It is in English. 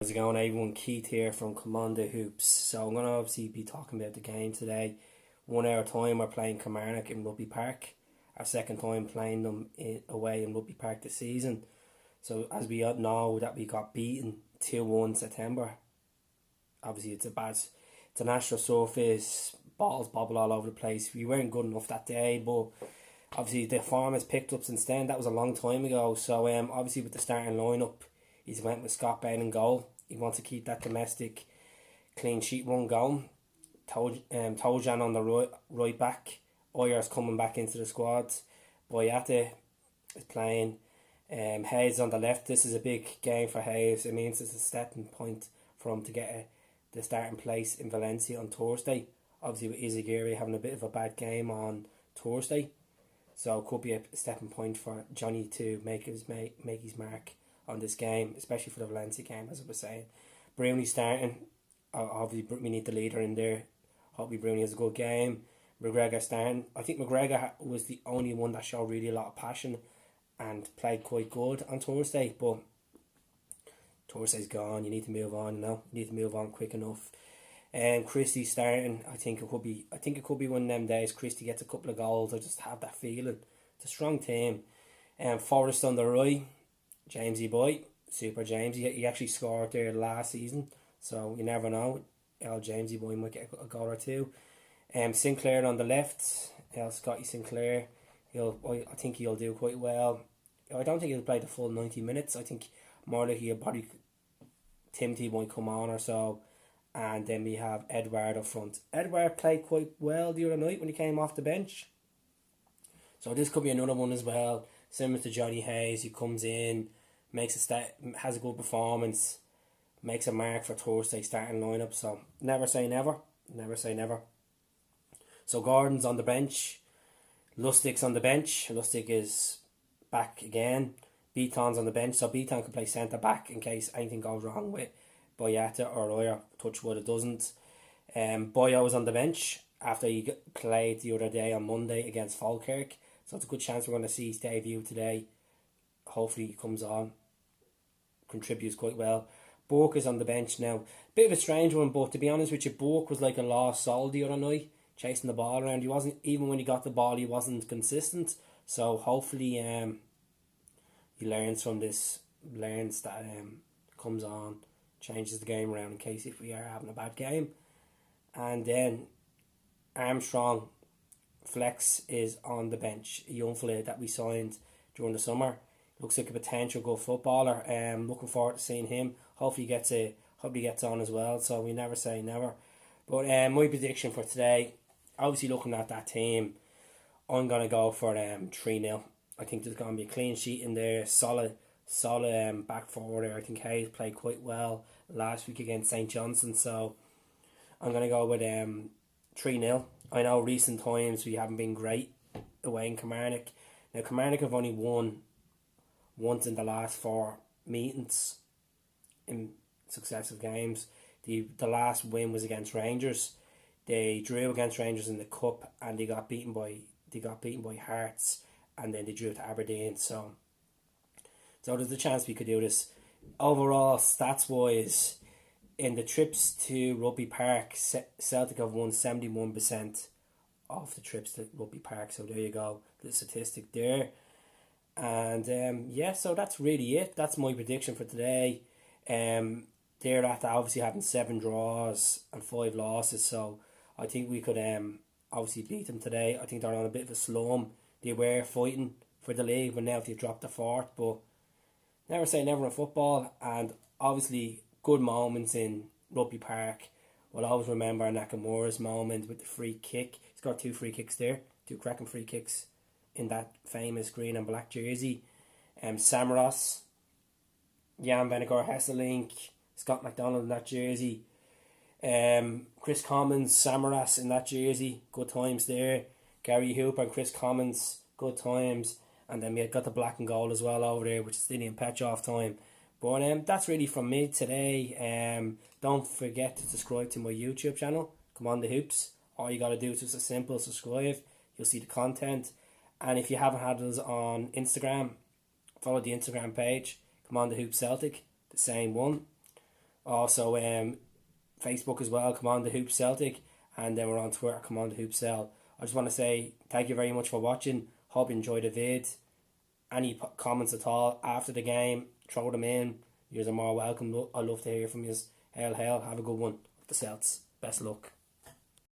How's it going, everyone? Keith here from Cmon Hoops. So I'm going to obviously be talking about the game today. 1 hour time we're playing Kilmarnock in Rugby Park. Our second time playing them away in Rugby Park this season. So as we know that we got beaten 2-1 September. Obviously it's a national surface, balls bobble all over the place. We weren't good enough that day, but obviously the form has picked up since then. That was a long time ago. So obviously with the starting lineup, he's went with Scott Bain in goal. He wants to keep that domestic clean sheet run going. Tojan on the right back. Oyer's coming back into the squad. Boyata is playing. Hayes on the left. This is a big game for Hayes. It means it's a stepping point for him to get the starting place in Valencia on Thursday. Obviously with Izagiri having a bit of a bad game on Thursday. So it could be a stepping point for Johnny to make his mark on this game, especially for the Valencia game, as I was saying. Bruni starting. Obviously, we need the leader in there. Hopefully, Bruni has a good game. McGregor starting. I think McGregor was the only one that showed really a lot of passion and played quite good on Thursday. But Thursday's gone. You need to move on. You need to move on quick enough. Christie starting. I think it could be one of them days. Christie gets a couple of goals. I just have that feeling. It's a strong team. Forrest on the right. Jamesy boy, super Jamesy. He actually scored there last season, so you never know. Jamesy boy might get a goal or two. Sinclair on the left. Scotty Sinclair. I think he'll do quite well. I don't think he'll play the full 90 minutes. I think more like he'll probably Timothy might come on or so, and then we have Edward up front. Edward played quite well the other night when he came off the bench, so this could be another one as well. Similar to Johnny Hayes, he comes in, has a good performance, makes a mark for Thursday starting lineup. So never say never, never say never. So Gordon's on the bench, Lustig's on the bench. Lustig is back again. Beaton's on the bench, so Beaton can play centre back in case anything goes wrong with Boyata or Oyer. Touch wood, it doesn't. Boyo was on the bench after he played the other day on Monday against Falkirk. So it's a good chance we're going to see his debut today. Hopefully he comes on, contributes quite well. Burke is on the bench now. Bit of a strange one, but to be honest with you, Burke was like a lost soul the other night, chasing the ball around. He wasn't, even when he got the ball, he wasn't consistent. So hopefully he learns from this, learns that comes on, changes the game around in case if we are having a bad game. And then Armstrong Flex is on the bench, a young fella that we signed during the summer. Looks like a potential good footballer. Looking forward to seeing him. Hopefully he gets on as well. So we never say never. But my prediction for today, obviously looking at that team, I'm gonna go for 3-0. I think there's gonna be a clean sheet in there. Solid back forward there. I think Hayes played quite well last week against St. Johnstone. So I'm gonna go with 3-0. I know recent times we haven't been great away in Kilmarnock. Now Kilmarnock have only won once in the last 4 meetings in successive games. The last win was against Rangers. They drew against Rangers in the cup and they got beaten by Hearts, and then they drew to Aberdeen. So there's a chance we could do this. Overall, stats wise, in the trips to Rugby Park, Celtic have won 71% of the trips to Rugby Park. So there you go, the statistic there. And so that's really it. That's my prediction for today. They're after obviously having 7 draws and 5 losses. So I think we could obviously beat them today. I think they're on a bit of a slump. They were fighting for the league, but now they've dropped the fort. But never say never in football. And obviously good moments in Rugby Park. We'll always remember Nakamura's moment with the free kick. He's got 2 free kicks there, 2 cracking free kicks in that famous green and black jersey. Samaras, Jan Vennegaard Hesselink, Scott McDonald in that jersey. Chris Commons, Samaras in that jersey, good times there. Gary Hooper and Chris Commons, good times. And then we got the black and gold as well over there, which is Stadium Petrov time. But that's really from me today. Don't forget to subscribe to my YouTube channel, Cmon Hoops. All you got to do is just a simple subscribe. You'll see the content. And if you haven't had us on Instagram, follow the Instagram page, Cmon Hoops Celtic, the same one. Also, Facebook as well, Come On The Hoop Celtic, and then we're on Twitter, Come On The Hoop Cel. I just want to say thank you very much for watching. Hope you enjoyed the vid. Any comments at all after the game, throw them in. You are more welcome. I love to hear from you. Hail, hail. Have a good one. The Celts. Best luck.